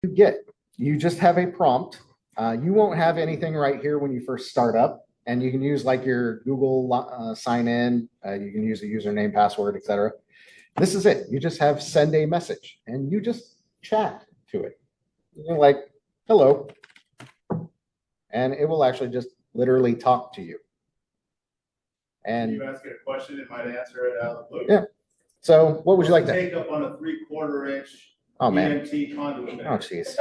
you get. You just have a prompt. You won't have anything right here when you first start up, and you can use like your Google sign in. You can use a username, password, etc. This is it. You just have send a message, and you just chat to it. You're like, hello, and it will actually just literally talk to you. And you ask it a question, it might answer it out of the blue. Yeah. So what would you like to take up on a 3/4 inch Oh man. EMT conduit? Oh jeez.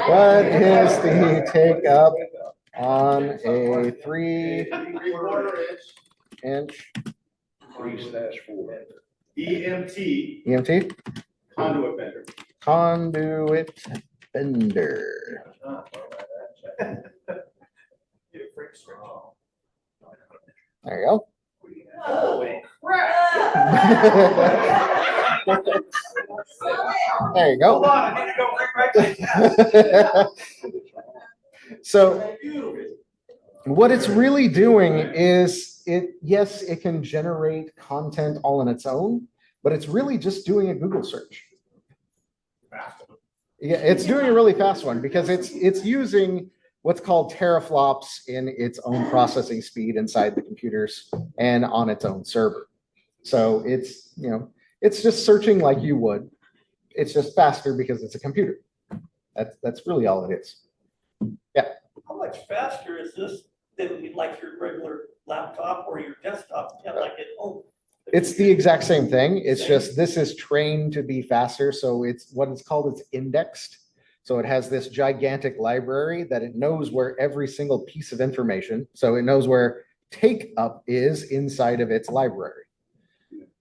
What is the take up on a 3/4 inch 3/4 EMT EMT conduit bender? conduit bender? There you go. Holy There you go. Hold on, I need to go bring my So what it's really doing is yes, it can generate content all on its own, but it's really just doing a Google search. Yeah, it's doing a really fast one because it's using what's called teraflops in its own processing speed inside the computers and on its own server. So it's, it's just searching like you would. It's just faster because it's a computer. That's really all it is. Yeah. How much faster is this than like your regular laptop or your desktop? Like at home? It's the exact same thing. It's just this is trained to be faster. So it's what it's called, it's indexed. So it has this gigantic library that it knows where every single piece of information. So it knows where take up is inside of its library.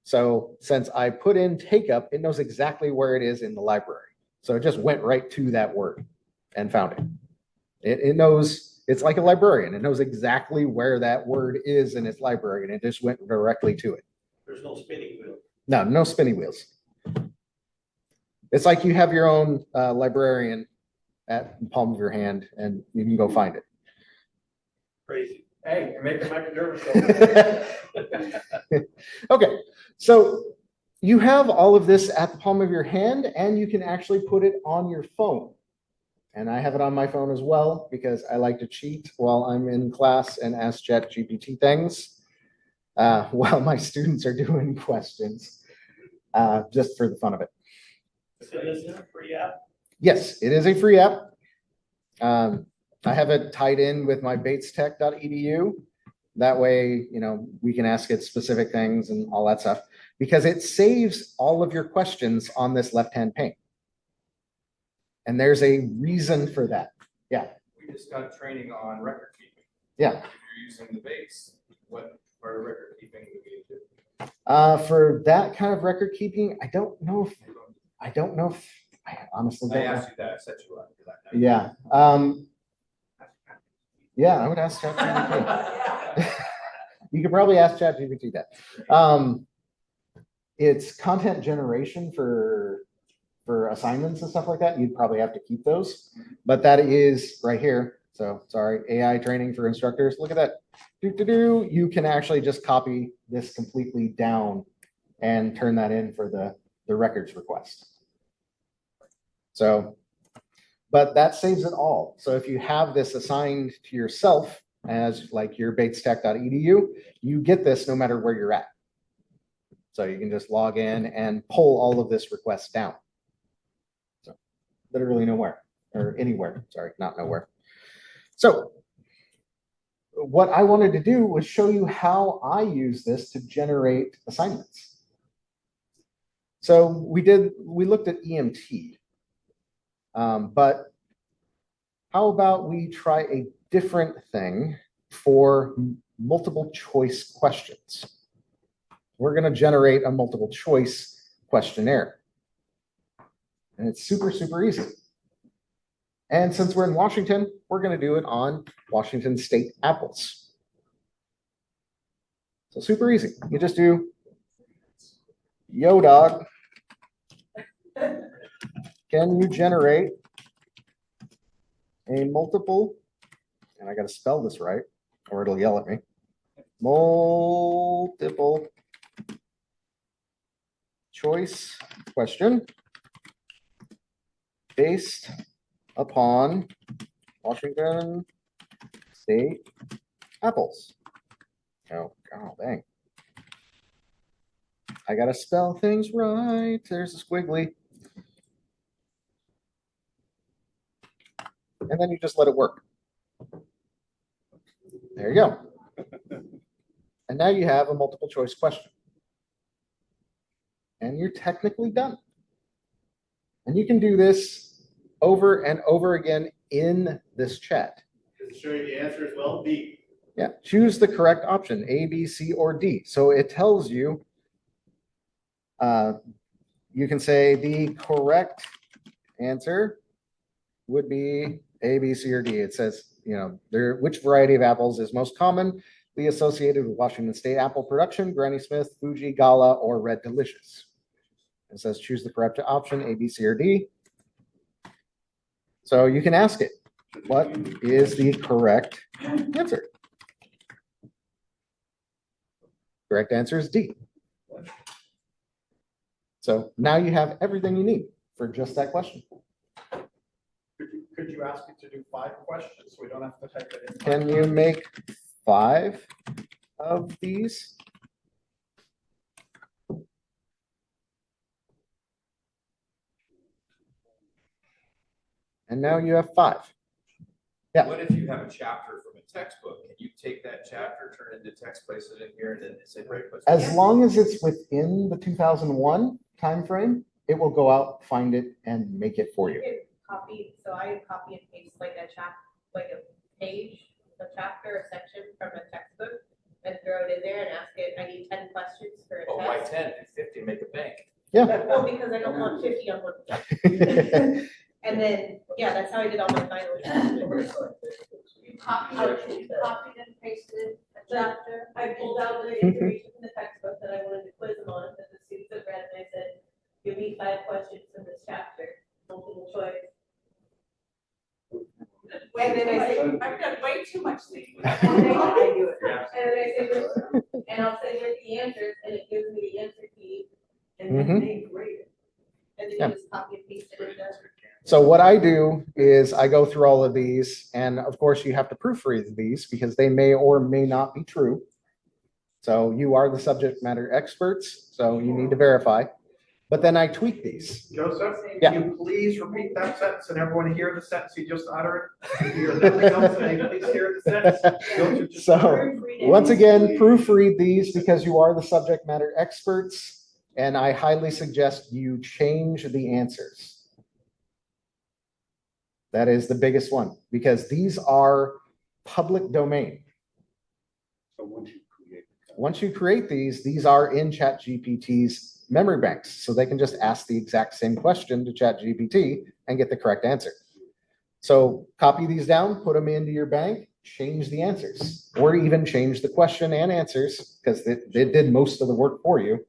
So since I put in take up, it knows exactly where it is in the library. So it just went right to that word and found it. It knows, it's like a librarian. It knows exactly where that word is in its library, and it just went directly to it. There's no spinning wheel. No spinning wheels. It's like you have your own librarian at the palm of your hand, and you can go find it. Crazy. Hey, you're making my nervous. Okay, so you have all of this at the palm of your hand, and you can actually put it on your phone. And I have it on my phone as well because I like to cheat while I'm in class and ask ChatGPT things while my students are doing questions, just for the fun of it. So is it a free app? Yes, it is a free app. I have it tied in with my batestech.edu. That way, we can ask it specific things and all that stuff because it saves all of your questions on this left-hand pane. And there's a reason for that. Yeah. We just got training on record keeping. Yeah. If you're using the base, what part of record keeping would we do? For that kind of record keeping, I don't know if I honestly don't know. I asked you that, I set you up for that. Yeah. Yeah, I would ask ChatGPT. You could probably ask ChatGPT that. It's content generation for assignments and stuff like that. You'd probably have to keep those, but that is right here. So sorry, AI training for instructors. Look at that. You can actually just copy this completely down and turn that in for the records request. So, but that saves it all. So if you have this assigned to yourself as like your batestech.edu, you get this no matter where you're at. So you can just log in and pull all of this request down. So literally nowhere or anywhere. Sorry, not nowhere. So what I wanted to do was show you how I use this to generate assignments. So we looked at EMT, but how about we try a different thing for multiple choice questions? We're going to generate a multiple choice questionnaire. And it's super, super easy. And since we're in Washington, we're going to do it on Washington State apples. So super easy. You just do, yo dog, can you generate a multiple, and I got to spell this right, or it'll yell at me, multiple choice question based upon Washington State apples. Oh, dang. I gotta spell things right. There's a squiggly. And then you just let it work. There you go. And now you have a multiple choice question. And you're technically done. And you can do this over and over again in this chat. Does it show you the answer as well? B. Yeah, choose the correct option, A, B, C, or D. So it tells you, you can say the correct answer would be A, B, C, or D. It says, which variety of apples is most commonly associated with Washington State apple production, Granny Smith, Fuji, Gala, or Red Delicious. It says choose the correct option, A, B, C, or D. So you can ask it, what is the correct answer? Correct answer is D. So now you have everything you need for just that question. Could you ask it to do 5 questions so we don't have to type it in? Can you make 5 of these? And now you have 5. Yeah. What if you have a chapter from a textbook? Can you take that chapter, turn it into text, place it in here, and then say, right? As long as it's within the 2001 timeframe, it will go out, find it, and make it for you. Copy, so I copy and paste like a page, a chapter, a section from a textbook, and throw it in there and ask it, I need 10 questions for a Oh, buy test. 10, do 50, make a bank. Yeah. Well, because I don't want 50 on one. And then, yeah, that's how I did all my final. You copied and pasted a chapter. I pulled out the information from the textbook that I wanted to quiz them on, that the students had read, and I said, give me 5 questions from this chapter, multiple choice. And then I say, I've done way too much thinking. and then I do it. And then I say, and I'll say, here's the answers, and it gives me the answer key, and then they grade it. And then Yeah. you just copy and paste it in there. So what I do is I go through all of these, and of course you have to proofread these because they may or may not be true. So you are the subject matter experts, so you need to verify. But then I tweak these. Joseph, Yeah. can you please repeat that sentence and everyone hear the sentence you just uttered? If you hear nothing else, then you please hear the sentence. Don't you just- So Proofread it. once again, proofread these because you are the subject matter experts, and I highly suggest you change the answers. That is the biggest one because these are public domain. So Once you create these are in ChatGPT's memory banks. So they can just ask the exact same question to ChatGPT and get the correct answer. So copy these down, put them into your bank, change the answers, or even change the question and answers because they did most of the work for you.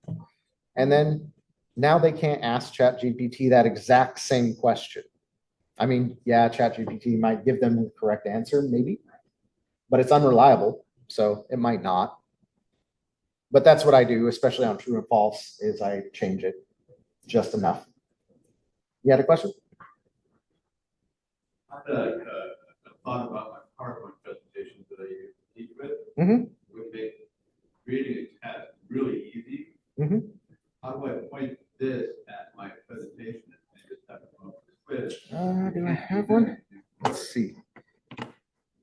And then now they can't ask ChatGPT that exact same question. I mean, yeah, ChatGPT might give them the correct answer, maybe, but it's unreliable, so it might not. But that's what I do, especially on true and false, is I change it just enough. You had a question? I had a thought about my PowerPoint presentations that I teach with. Mhm. Would make creating a test really easy. Mhm. How do I point this at my presentation and just have it come up with a quiz? Do I have one? Let's see.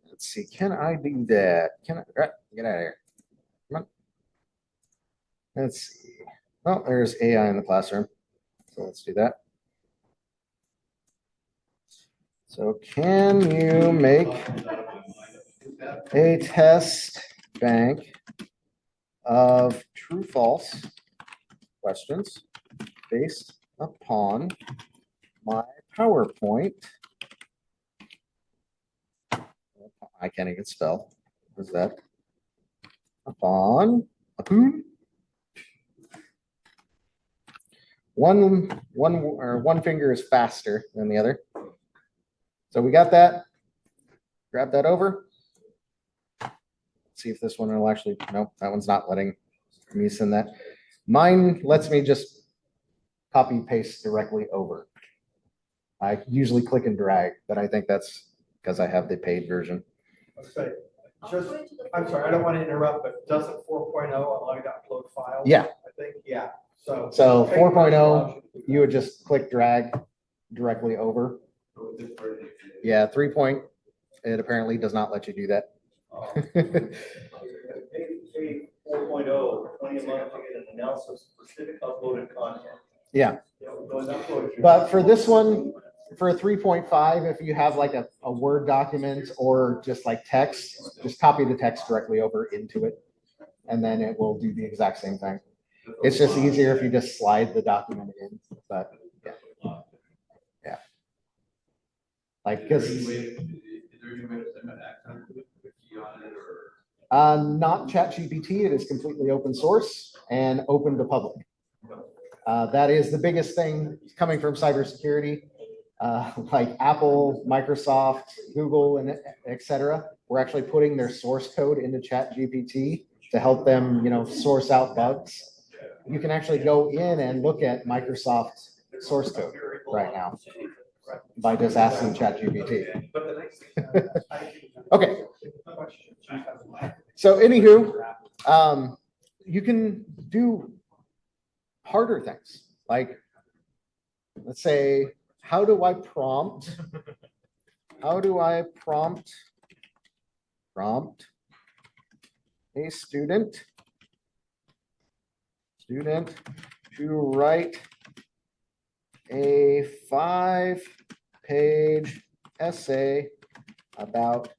Let's see. Can I do that? Can I? Right, get out of here. Come on. Let's see. Oh, there's AI in the classroom. So let's do that. So can you make a test bank of true false questions based upon my PowerPoint? I can't even spell. What is that? Upon one finger is faster than the other. So we got that. Grab that over. Let's see if this one will actually, nope, that one's not letting me send that. Mine lets me just copy paste directly over. I usually click and drag, but I think that's because I have the paid version. Let's say, just, I'm sorry, I don't want to interrupt, but doesn't 4.0 allow you to upload files? Yeah. I think, yeah, so. So paid 4.0, version allows you to do you would just click drag directly over. So this version is- Yeah, 3 point, it apparently does not let you do that. A 4.0, plenty of money to get an analysis of specific uploaded content. Yeah. You know, go and upload your- But for this one, for a 3.5, if you have like a Word document or just like text, just copy the text directly over into it. And then it will do the exact same thing. It's just easier if you just slide the document in, but yeah. Like, because Is there any way to send an accent to it, with a key on it, or? not ChatGPT, it is completely open source and open to public. That is the biggest thing coming from cybersecurity. Like Apple, Microsoft, Google, and et cetera, we're actually putting their source code into ChatGPT to help them, source out bugs. You can actually go in and look at Microsoft source code right now by just asking ChatGPT. But the next thing. Okay. So anywho, you can do harder things. Like, let's say, how do I prompt a student to write a 5-page essay about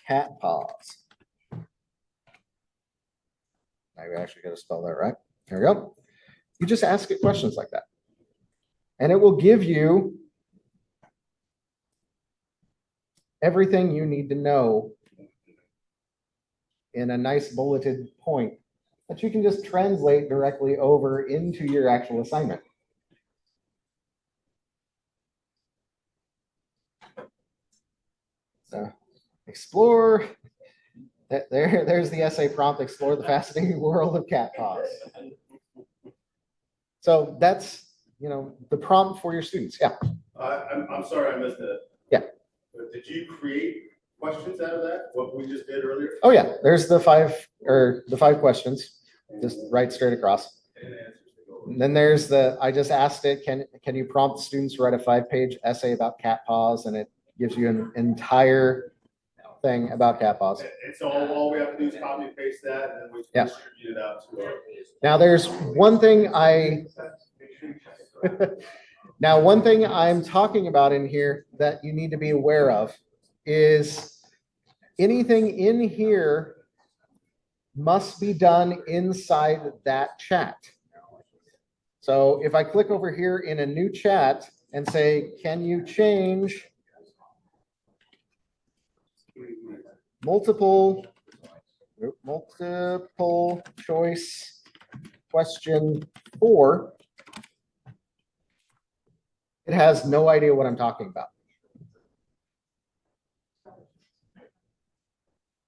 cat paws? I actually got to spell that right. There we go. You just ask it questions like that, and it will give you everything you need to know in a nice bulleted point that you can just translate directly over into your actual assignment. So explore, there's the essay prompt, explore the fascinating world of cat paws. So that's, the prompt for your students. Yeah. I'm sorry, I missed it. Yeah. But did you create questions out of that, what we just did earlier? Oh yeah, there's the five questions, just right straight across. And then there's I just asked it, can you prompt students to write a 5-page essay about cat paws? And it gives you an entire thing about cat paws. And so all we have to do is copy and paste that, and then we Yeah. distribute it out to our. Now there's one thing one thing I'm talking about in here that you need to be aware of is anything in here must be done inside that chat. So if I click over here in a new chat and say, can you change multiple choice question 4, it has no idea what I'm talking about.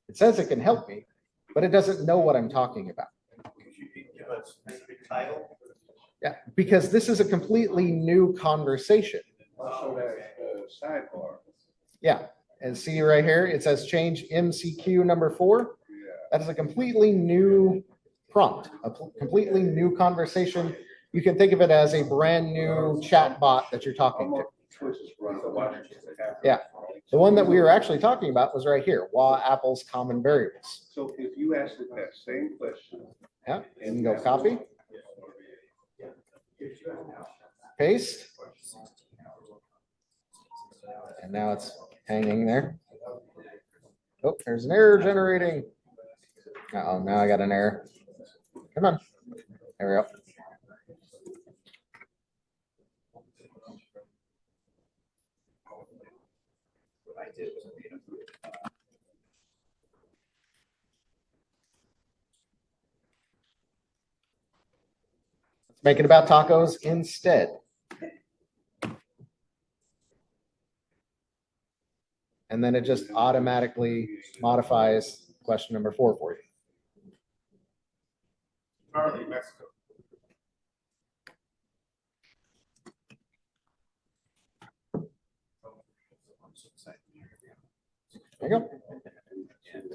It says it can help me, but it doesn't know what I'm talking about. Give us a specific title. Yeah, because this is a completely new conversation. Also, sidebar. Yeah, and see right here, it says change MCQ number 4. That is a completely new prompt, a completely new conversation. You can think of it as a brand new chat bot that you're talking to. Yeah. The one that we were actually talking about was right here, apples, common variables. So if you ask it that same question. Yeah, and go copy. Paste. And now it's hanging there. Oh, there's an error generating. Uh-oh, now I got an error. Come on. There we go. Let's make it about tacos instead. And then it just automatically modifies question number 4 for you. Currently Mexico. There you go.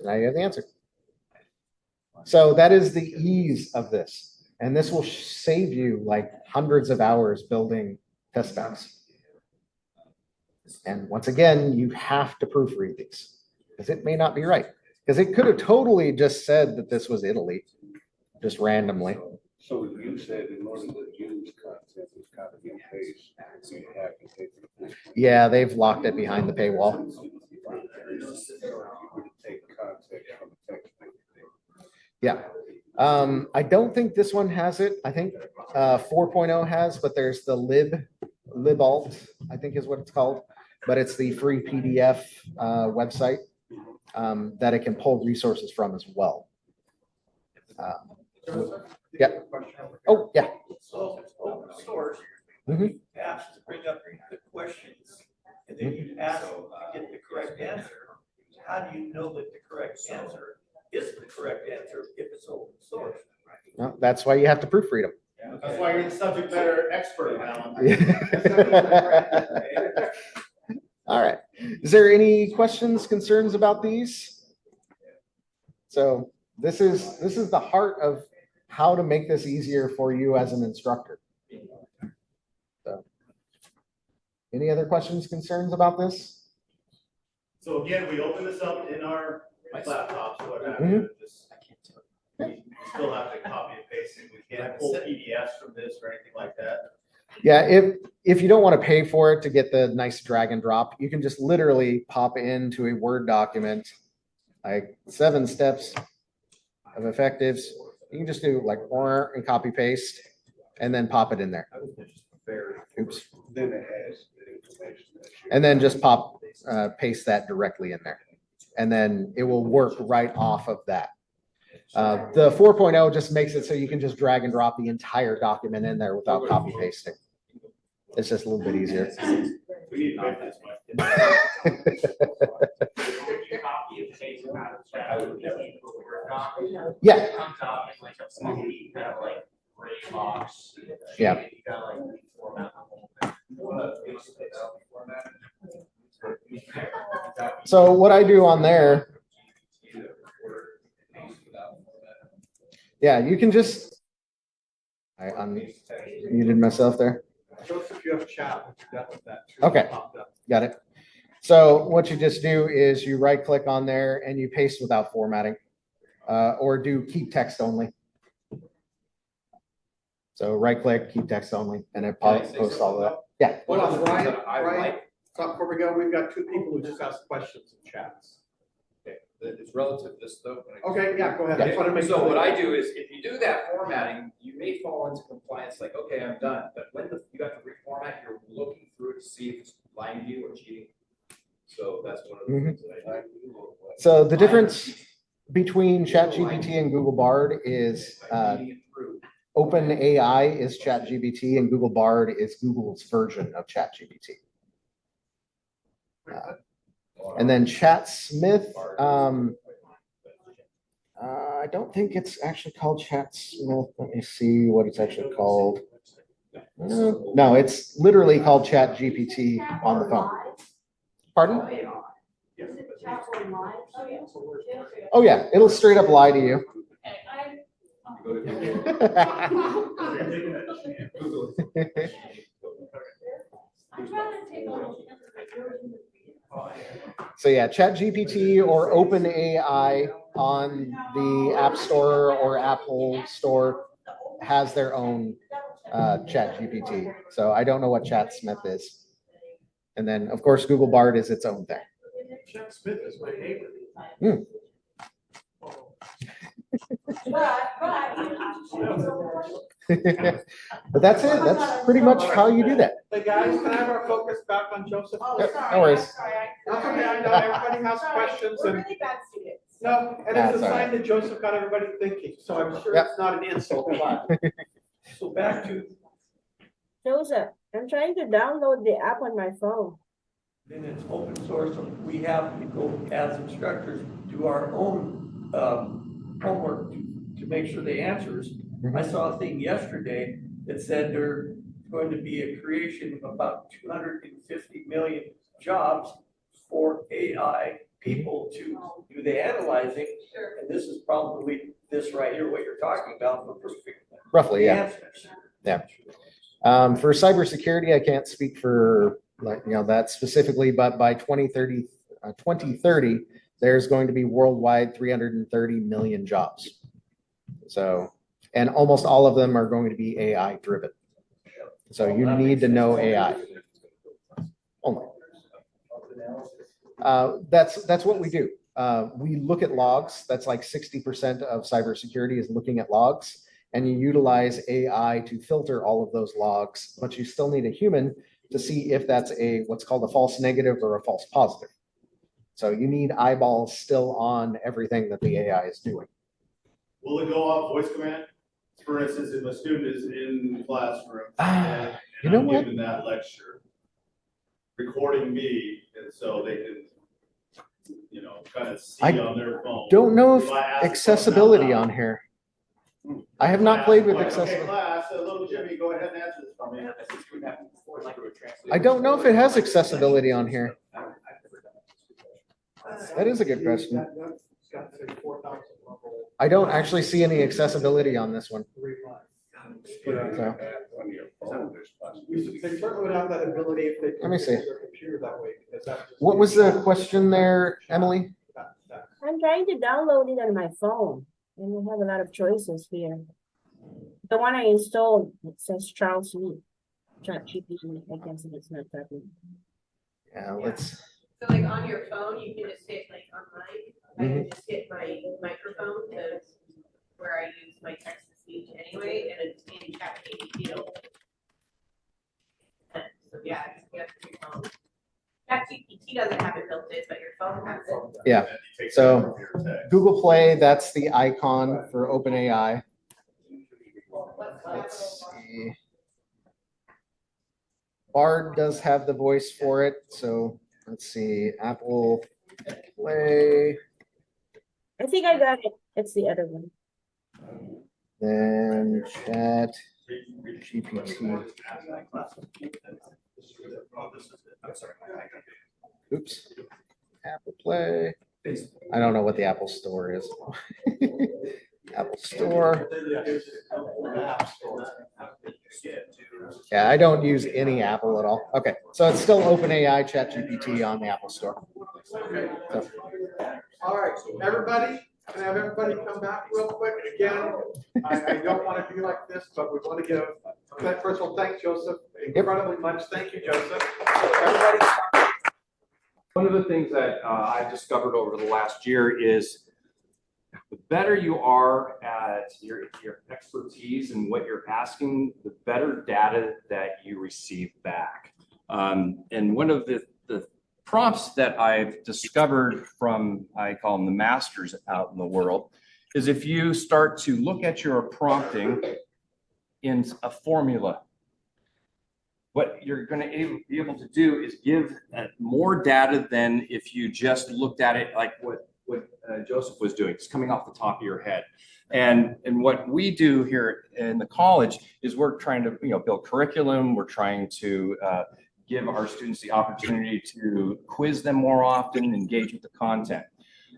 Now you have the answer. So that is the ease of this. And this will save you like hundreds of hours building test specs. And once again, you have to proofread these because it may not be right. Because it could have totally just said that this was Italy, just randomly. So you said in order to use content, it's copy and paste. So you have to take the. Yeah, they've locked it behind the paywall. You would take context from the text. Yeah. I don't think this one has it. I think 4.0 has, but there's the libalt, I think is what it's called. But it's the free PDF website that it can pull resources from as well. Yeah. Oh, yeah. So open source, Mhm. you ask to bring up the questions, and then you ask to get the correct answer. How do you know that the correct answer is the correct answer if it's open source? No, that's why you have to proofread them. That's why you're the subject matter expert, Alan. All right. Is there any questions, concerns about these? So this is the heart of how to make this easier for you as an instructor. So, any other questions, concerns about this? So again, we open this up in our laptops or whatever. Mhm. We still have to copy and paste it. We can't pull PDFs from this or anything like that. Yeah, if you don't want to pay for it to get the nice drag and drop, you can just literally pop into a Word document, like 7 steps of effectives. You can just do like and copy paste and then pop it in there. Oops. Then it has the information. that you- And then just paste that directly in there. And then it will work right off of that. The 4.0 just makes it so you can just drag and drop the entire document in there without copy pasting. It's just a little bit easier. We need to make this one. Yeah. Yeah. So what I do on there, yeah, you can just, I unmuted myself there. Joseph, you have a chat. What you got with that? Okay. Got it. So what you just do is you right click on there and you paste without formatting, or do keep text only. So right click, keep text only, and it posts all of that. Yeah. Hold on, Brian, I like- before we go, we've got 2 people who just asked questions in chats. Okay, it's relative to this stuff. Okay, yeah, go ahead. I just want to make So sure. what I do is, if you do that formatting, you may fall into compliance, like, okay, I'm done, but when you got to reformat, you're looking through it to see if it's lying to you or cheating. So that's one of the things that I do. So the difference between ChatGPT and Google Bard is OpenAI is ChatGPT and Google Bard is Google's version of ChatGPT. And then ChatSmith, I don't think it's actually called ChatSmith. Let me see what it's actually called. No, it's literally called ChatGPT on the phone. Pardon? Oh yeah, it'll straight up lie to you. So yeah, ChatGPT or OpenAI on the App Store or Apple Store has their own ChatGPT. So I don't know what ChatSmith is. And then of course Google Bard is its own thing. Chat Smith is my neighbor. But that's it. That's pretty much how you do that. Hey, guys, can I have our focus back on Joseph? Yep, no worries. That's okay, I know everybody has questions We're and, really bad students. no, and That's it's a all sign that Joseph got everybody thinking, so I'm sure Yep. it's not an insult. So back to, Joseph, I'm trying to download the app on my phone. then it's open source, so we have to go as instructors, do our own homework to make sure the answers. I saw a thing yesterday that said there's going to be a creation of about 250 million jobs for AI people to do the analyzing. Sure. And this is probably this right here, what you're talking about for perfect. Roughly, yeah. answers. For cybersecurity, I can't speak for that specifically, but by 2030, there's going to be worldwide 330 million jobs. So, and almost all of them are going to be AI driven. So you need to know AI. Only. That's what we do. We look at logs. That's like 60% of cybersecurity is looking at logs. And you utilize AI to filter all of those logs, but you still need a human to see if that's what's called a false negative or a false positive. So you need eyeballs still on everything that the AI is doing. Will it go off voice command? For instance, if a student is in the classroom and you know I'm what? giving that lecture, recording me, and so they can, kind of see on their phone. Don't know if If I ask a accessibility question out on here. I have not played with accessibility. Okay, class, little Jimmy, go ahead and answer this for me. I don't know if it has accessibility on here. That is a good question. I don't actually see any accessibility on this one. So, They certainly would have that ability if they. Let me see. Their computer that way, because that's just- what was the question there, Emily? I'm trying to download it on my phone, and we have a lot of choices here. The one I installed, it says Charles Lee, ChatGPT. I guess it's not that one. Yeah, let's. So like on your phone, you can just hit like on mine, I can just hit my microphone to where I use my text to speech anyway, and it's in ChatGPT. So yeah, you have your phone. ChatGPT doesn't have it built in, but your phone has it. Yeah. So Google Play, that's the icon for OpenAI. Let's see. Bard does have the voice for it. So let's see. Apple Play. I think I got it. It's the other one. Then ChatGPT. Oops. Apple Play. I don't know what the Apple Store is. Apple Store. Yeah, I don't use any Apple at all. Okay, so it's still OpenAI ChatGPT on the Apple Store. So. All right, everybody, can I have everybody come back real quick again? I don't want to be like this, but we want to give, first of all, thank Joseph incredibly much. Thank you, Joseph. Everybody. One of the things that I've discovered over the last year is the better you are at your expertise and what you're asking, the better data that you receive back. And one of the prompts that I've discovered from, I call them the masters out in the world, is if you start to look at your prompting in a formula, what you're going to be able to do is give more data than if you just looked at it like what Joseph was doing. It's coming off the top of your head. And what we do here in the college is we're trying to build curriculum. We're trying to give our students the opportunity to quiz them more often, engage with the content.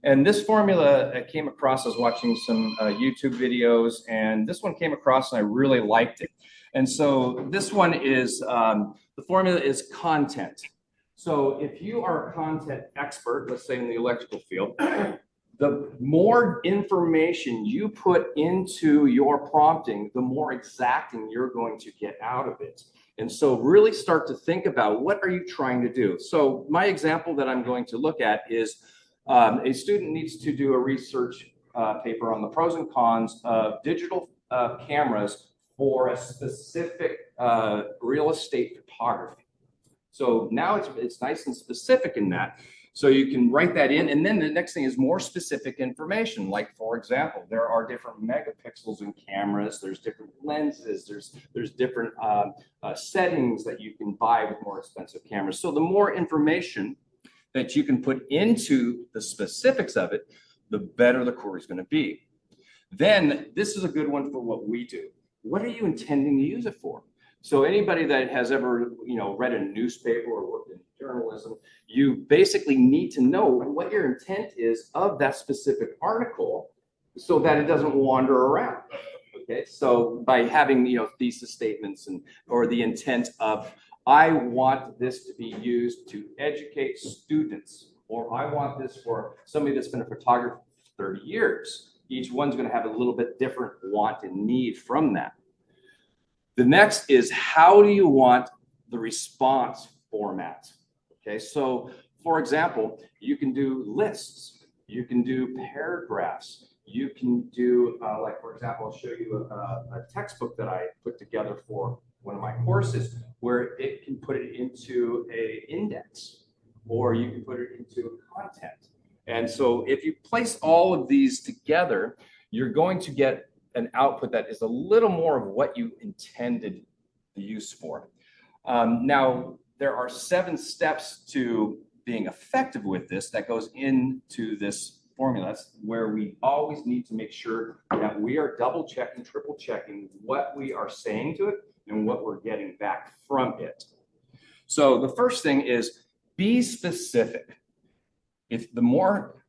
And this formula came across, I was watching some YouTube videos, and this one came across and I really liked it. And so this one is, the formula is content. So if you are a content expert, let's say in the electrical field, the more information you put into your prompting, the more exacting you're going to get out of it. And so really start to think about what are you trying to do? So my example that I'm going to look at is a student needs to do a research paper on the pros and cons of digital cameras for a specific real estate photography. So now it's nice and specific in that. So you can write that in, and then the next thing is more specific information. Like, for example, there are different megapixels in cameras. There's different lenses. There's different settings that you can buy with more expensive cameras. So the more information that you can put into the specifics of it, the better the query is going to be. Then this is a good one for what we do. What are you intending to use it for? So anybody that has ever, read a newspaper or worked in journalism, you basically need to know what your intent is of that specific article so that it doesn't wander around. Okay, so by having, you know, thesis statements and or the intent of, I want this to be used to educate students, or I want this for somebody that's been a photographer for 30 years. Each one's going to have a little bit different want and need from that. The next is, how do you want the response format? Okay, so for example, you can do lists, you can do paragraphs, you can do, like, for example, I'll show you a textbook that I put together for one of my courses, where it can put it into an index, or you can put it into content. And so if you place all of these together, you're going to get an output that is a little more of what you intended the use for. Now, there are 7 steps to being effective with this that goes into this formula. That's where we always need to make sure that we are double checking, triple checking what we are saying to it and what we're getting back from it. So the first thing is, be specific. If the more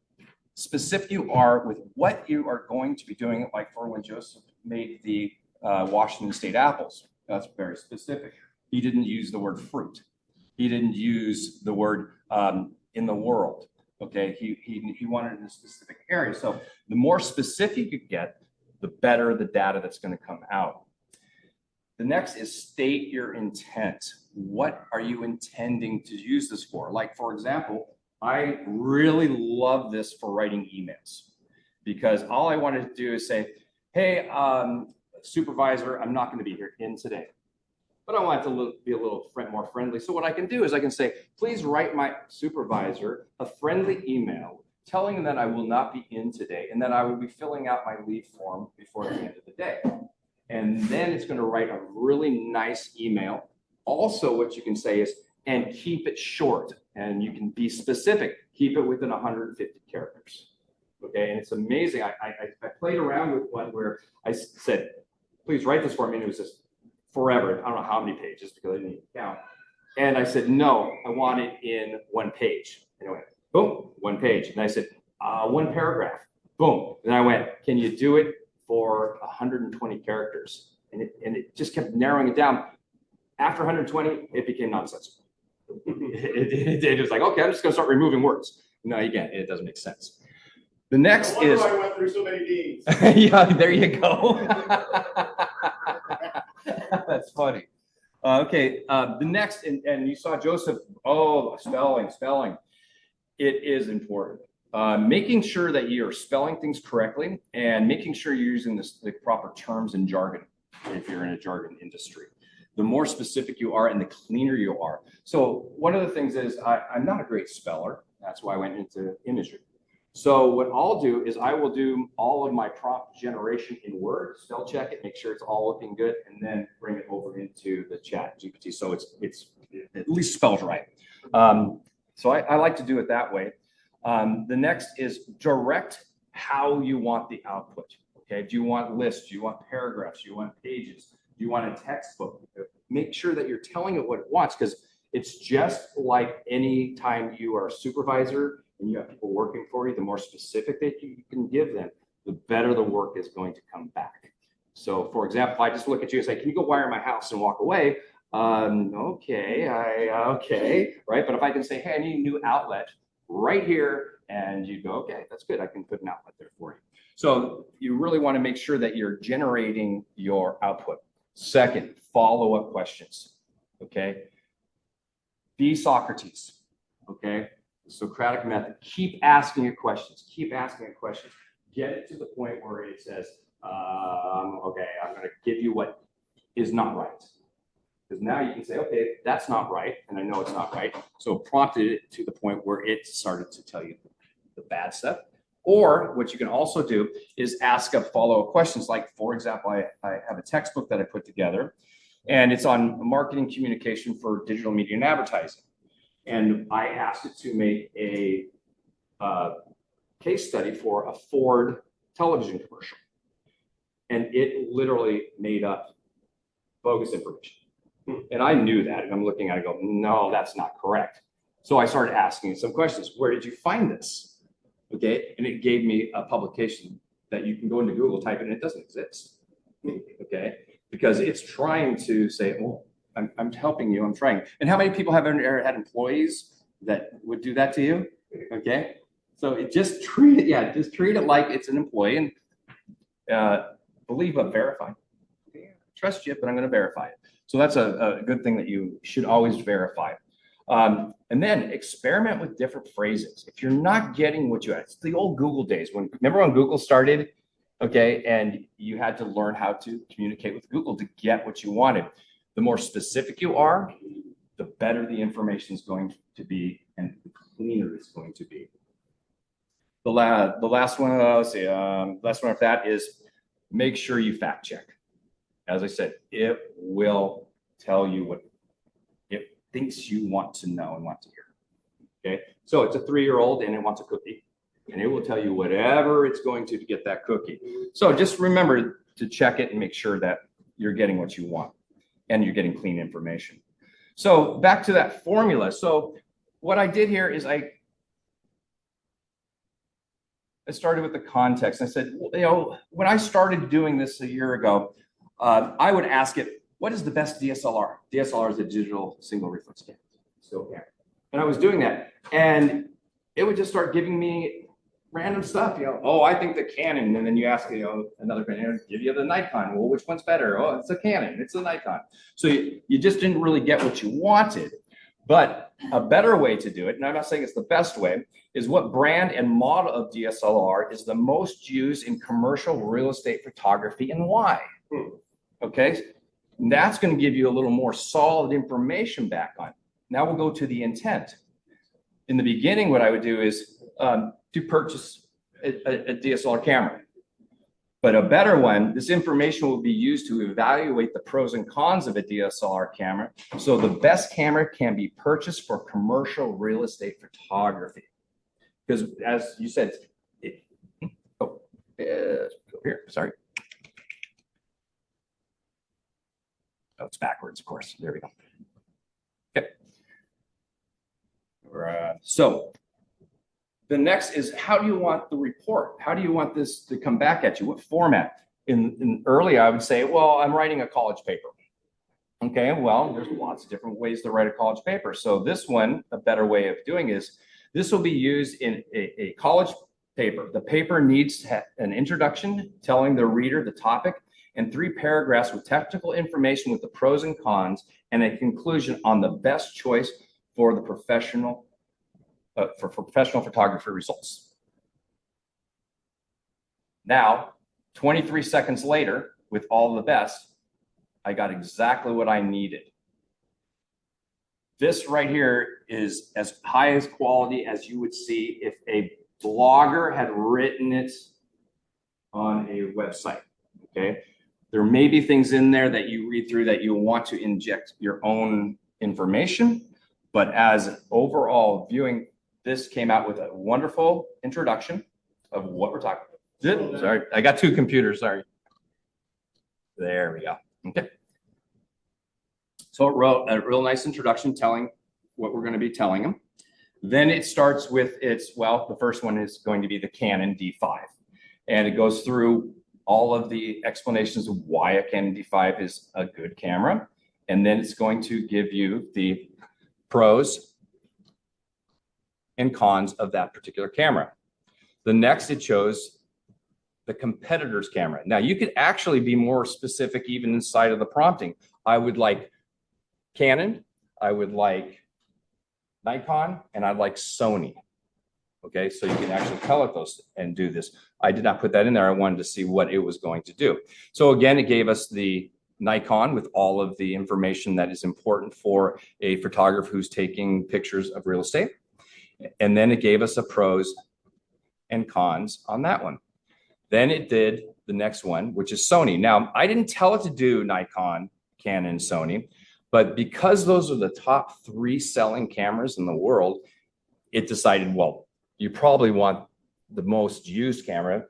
specific you are with what you are going to be doing, like for when Joseph made the Washington State apples, that's very specific. He didn't use the word fruit. He didn't use the word in the world. Okay, he wanted it in a specific area. So the more specific you get, the better the data that's going to come out. The next is state your intent. What are you intending to use this for? Like, for example, I really love this for writing emails, because all I wanted to do is say, hey, supervisor, I'm not going to be here in today, but I want it to be a little more friendly. So what I can do is I can say, please write my supervisor a friendly email telling them that I will not be in today and that I will be filling out my leave form before the end of the day. And then it's going to write a really nice email. Also, what you can say is, and keep it short, and you can be specific. Keep it within 150 characters. Okay, and it's amazing. I played around with one where I said, please write this for me, and it was just forever. I don't know how many pages, because I didn't even count. And I said, no, I want it in 1 page. And it went, boom, 1 page. And I said, 1 paragraph, boom. And I went, can you do it for 120 characters? And it just kept narrowing it down. After 120, it became nonsensical. It was like, okay, I'm just going to start removing words. No, again, it doesn't make sense. The next is. I went through so many deeds. Yeah, there you go. That's funny. Okay, the next, and you saw Joseph, spelling. It is important. Making sure that you're spelling things correctly and making sure you're using the proper terms and jargon if you're in a jargon industry. The more specific you are and the cleaner you are. So one of the things is I'm not a great speller. That's why I went into imagery. So what I'll do is I will do all of my prompt generation in Word, spell check it, make sure it's all looking good, and then bring it over into the ChatGPT. So it's at least spelled right. So I like to do it that way. The next is direct how you want the output. Okay, do you want lists? Do you want paragraphs? Do you want pages? Do you want a textbook? Make sure that you're telling it what it wants, because it's just like any time you are a supervisor and you have people working for you, the more specific that you can give them, the better the work is going to come back. So for example, if I just look at you and say, can you go wire my house, and walk away? Okay, right? But if I can say, hey, I need a new outlet right here, and you go, okay, that's good, I can put an outlet there for you. So you really want to make sure that you're generating your output. Second, follow-up questions, okay? Be Socrates, okay? The Socratic method. Keep asking it questions. Keep asking it questions. Get it to the point where it says, okay, I'm going to give you what is not right. Because now you can say, okay, that's not right, and I know it's not right. So prompted it to the point where it started to tell you the bad stuff. Or what you can also do is ask up follow-up questions. Like, for example, I have a textbook that I put together, and it's on marketing communication for digital media and advertising. And I asked it to make a case study for a Ford television commercial. And it literally made up bogus information. And I knew that, and I'm looking at it, I go, no, that's not correct. So I started asking some questions. Where did you find this? Okay, and it gave me a publication that you can go into Google, type it, and it doesn't exist. Okay, because it's trying to say, well, I'm helping you, I'm trying. And how many people have ever had employees that would do that to you? Okay, so just treat it like it's an employee, and believe but verify. Trust you, but I'm going to verify it. So that's a good thing that you should always verify. And then experiment with different phrasings. If you're not getting what you had, it's the old Google days. Remember when Google started, okay, and you had to learn how to communicate with Google to get what you wanted. The more specific you are, the better the information is going to be and the cleaner it's going to be. The last one, last one of that is make sure you fact check. As I said, it will tell you what it thinks you want to know and want to hear. Okay, so it's a 3-year-old and it wants a cookie, and it will tell you whatever it's going to get that cookie. So just remember to check it and make sure that you're getting what you want and you're getting clean information. So back to that formula. So what I did here is I started with the context. I said, you know, when I started doing this a year ago, I would ask it, what is the best DSLR? DSLR is a digital single reflex camera, still camera. And I was doing that, and it would just start giving me random stuff. You know, oh, I think the Canon, and then you ask, you know, another brand, give you the Nikon. Well, which one's better? Oh, it's a Canon. It's a Nikon. So you just didn't really get what you wanted. But a better way to do it, and I'm not saying it's the best way, is what brand and model of DSLR is the most used in commercial real estate photography and why. Okay, and that's going to give you a little more solid information back on. Now we'll go to the intent. In the beginning, what I would do is to purchase a DSLR camera. But a better one, this information will be used to evaluate the pros and cons of a DSLR camera. So the best camera can be purchased for commercial real estate photography. Because as you said, go here, sorry. Oh, it's backwards, of course. There we go. Okay. So the next is, how do you want the report? How do you want this to come back at you? What format? In early, I would say, well, I'm writing a college paper. Okay, well, there's lots of different ways to write a college paper. So this one, a better way of doing is, this will be used in a college paper. The paper needs to have an introduction telling the reader the topic, and 3 paragraphs with technical information with the pros and cons, and a conclusion on the best choice for the professional photography results. Now, 23 seconds later, with all the best, I got exactly what I needed. This right here is as high as quality as you would see if a blogger had written it on a website, okay? There may be things in there that you read through that you want to inject your own information, but as overall viewing, this came out with a wonderful introduction of what we're talking about. Sorry, I got 2 computers, sorry. There we go, okay. So it wrote a real nice introduction telling what we're gonna be telling them. Then it starts with the first one is going to be the Canon D5. And it goes through all of the explanations of why a Canon D5 is a good camera. And then it's going to give you the pros and cons of that particular camera. The next, it shows the competitor's camera. Now you could actually be more specific even inside of the prompting. I would like Canon, I would like Nikon, and I'd like Sony. Okay, so you can actually tell it those and do this. I did not put that in there. I wanted to see what it was going to do. So again, it gave us the Nikon with all of the information that is important for a photographer who's taking pictures of real estate. And then it gave us a pros and cons on that one. Then it did the next one, which is Sony. Now, I didn't tell it to do Nikon, Canon, Sony, but because those are the top 3 selling cameras in the world, it decided, well, you probably want the most used camera,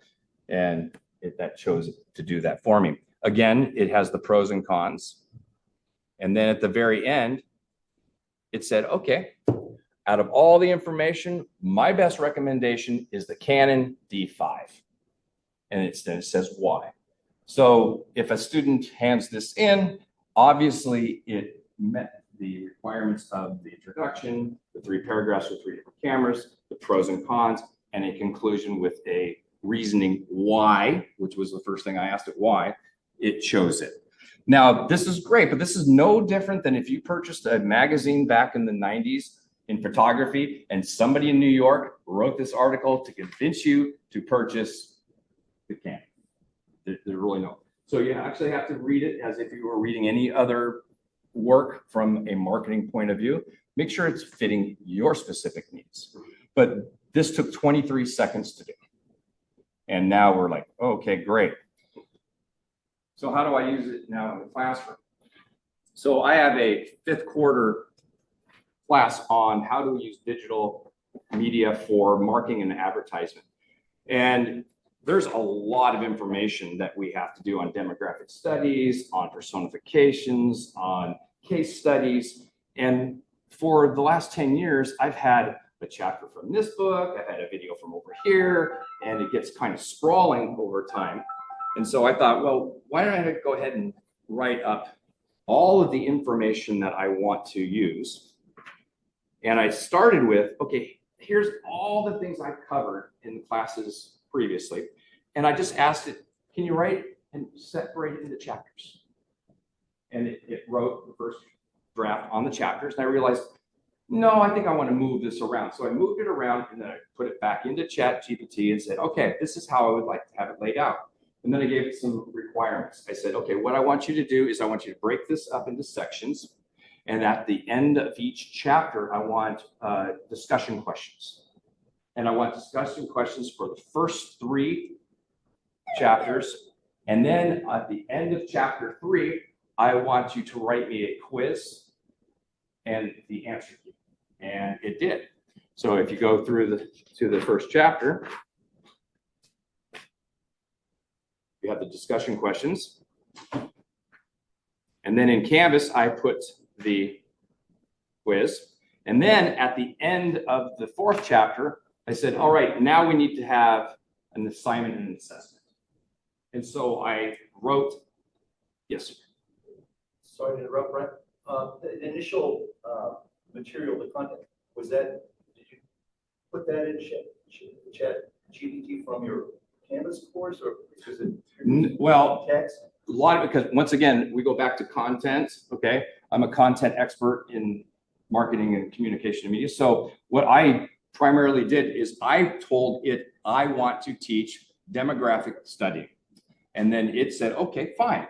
and that chose to do that for me. Again, it has the pros and cons. And then at the very end, it said, okay, out of all the information, my best recommendation is the Canon D5. And then it says why. So if a student hands this in, obviously it met the requirements of the introduction, the 3 paragraphs with 3 different cameras, the pros and cons, and a conclusion with a reasoning why, which was the first thing I asked it, why it chose it. Now, this is great, but this is no different than if you purchased a magazine back in the 90s in photography and somebody in New York wrote this article to convince you to purchase the Canon. There's really no. So you actually have to read it as if you were reading any other work from a marketing point of view. Make sure it's fitting your specific needs. But this took 23 seconds to do. And now we're like, okay, great. So how do I use it now in the classroom? So I have a 5th quarter class on how to use digital media for marketing and advertisement. And there's a lot of information that we have to do on demographic studies, on personifications, on case studies. And for the last 10 years, I've had a chapter from this book, I've had a video from over here, and it gets kind of sprawling over time. And so I thought, well, why don't I go ahead and write up all of the information that I want to use. And I started with, okay, here's all the things I've covered in classes previously. And I just asked it, can you write and separate it into chapters? And it wrote the first draft on the chapters. And I realized, no, I think I want to move this around. So I moved it around and then I put it back into ChatGPT and said, okay, this is how I would like to have it laid out. And then I gave it some requirements. I said, okay, what I want you to do is I want you to break this up into sections. And at the end of each chapter, I want discussion questions. And I want discussion questions for the first 3 chapters. And then at the end of chapter 3, I want you to write me a quiz and the answer key. And it did. So if you go through to the first chapter, you have the discussion questions. And then in Canvas, I put the quiz. And then at the end of the 4th chapter, I said, all right, now we need to have an assignment and an assessment. And so I wrote, yes, sir. Sorry to interrupt, Brent. The initial material, the content, did you put that in ChatGPT from your Canvas course, or is it well, text? A lot of it, because once again, we go back to content. Okay, I'm a content expert in marketing and communication and media. So what I primarily did is I told it I want to teach demographic study, and then it said, okay, fine.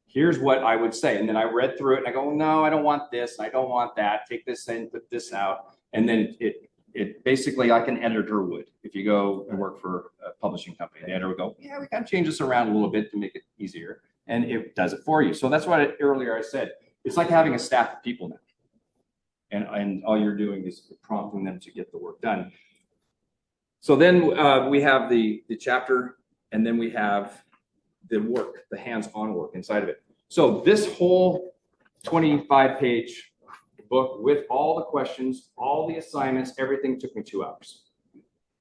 Here's what I would say. And then I read through it and I go, no, I don't want this. I don't want that. Take this in, put this out. And then it basically like an editor would. If you go and work for a publishing company, the editor would go, yeah, we got to change this around a little bit to make it easier. And it does it for you. So that's what earlier I said. It's like having a staff of people now. And all you're doing is prompting them to get the work done. So then we have the chapter, and then we have the work, the hands-on work inside of it. So this whole 25-page book with all the questions, all the assignments, everything took me 2 hours.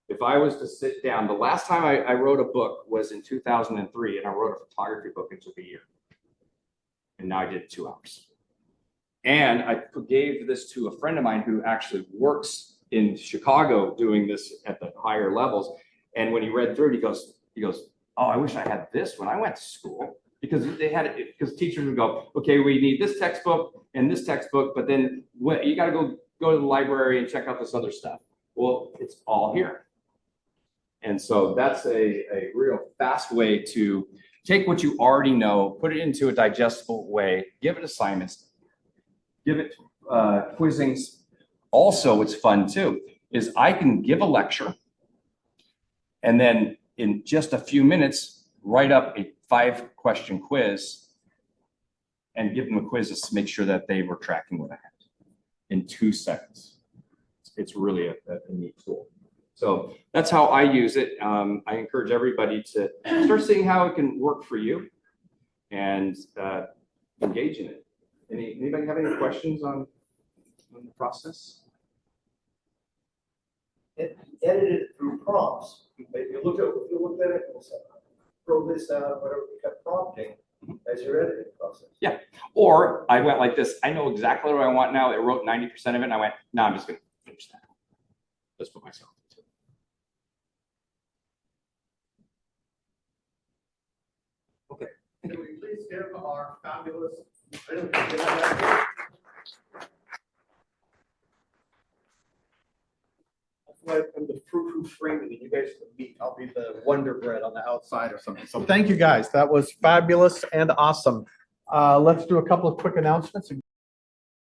If I was to sit down, the last time I wrote a book was in 2003, and I wrote a photography book. It took a year. And now I did it 2 hours. And I gave this to a friend of mine who actually works in Chicago doing this at the higher levels. And when he read through it, he goes, oh, I wish I had this when I went to school, because they had it, because teachers would go, okay, we need this textbook and this textbook, but then you got to go to the library and check out this other stuff. Well, it's all here. And so that's a real fast way to take what you already know, put it into a digestible way, give it assignments, give it quizzings. Also, what's fun too, is I can give a lecture and then in just a few minutes, write up a 5-question quiz and give them a quiz to make sure that they were tracking what I had in 2 seconds. It's really a neat tool. So that's how I use it. I encourage everybody to start seeing how it can work for you and engage in it. Anybody have any questions on the process? edited it through prompts. If you look at it, and say, throw this out, whatever, you kept prompting as your editing process. Yeah. Or I went like this. I know exactly what I want now. It wrote 90% of it, and I went, no, I'm just going to finish that. Let's put myself into it. Okay. Can we please give our fabulous? I'm the frou-frou framing, and you guys are the meat. I'll be the Wonder Bread on the outside or something. So thank you, guys. That was fabulous and awesome. Let's do a couple of quick announcements.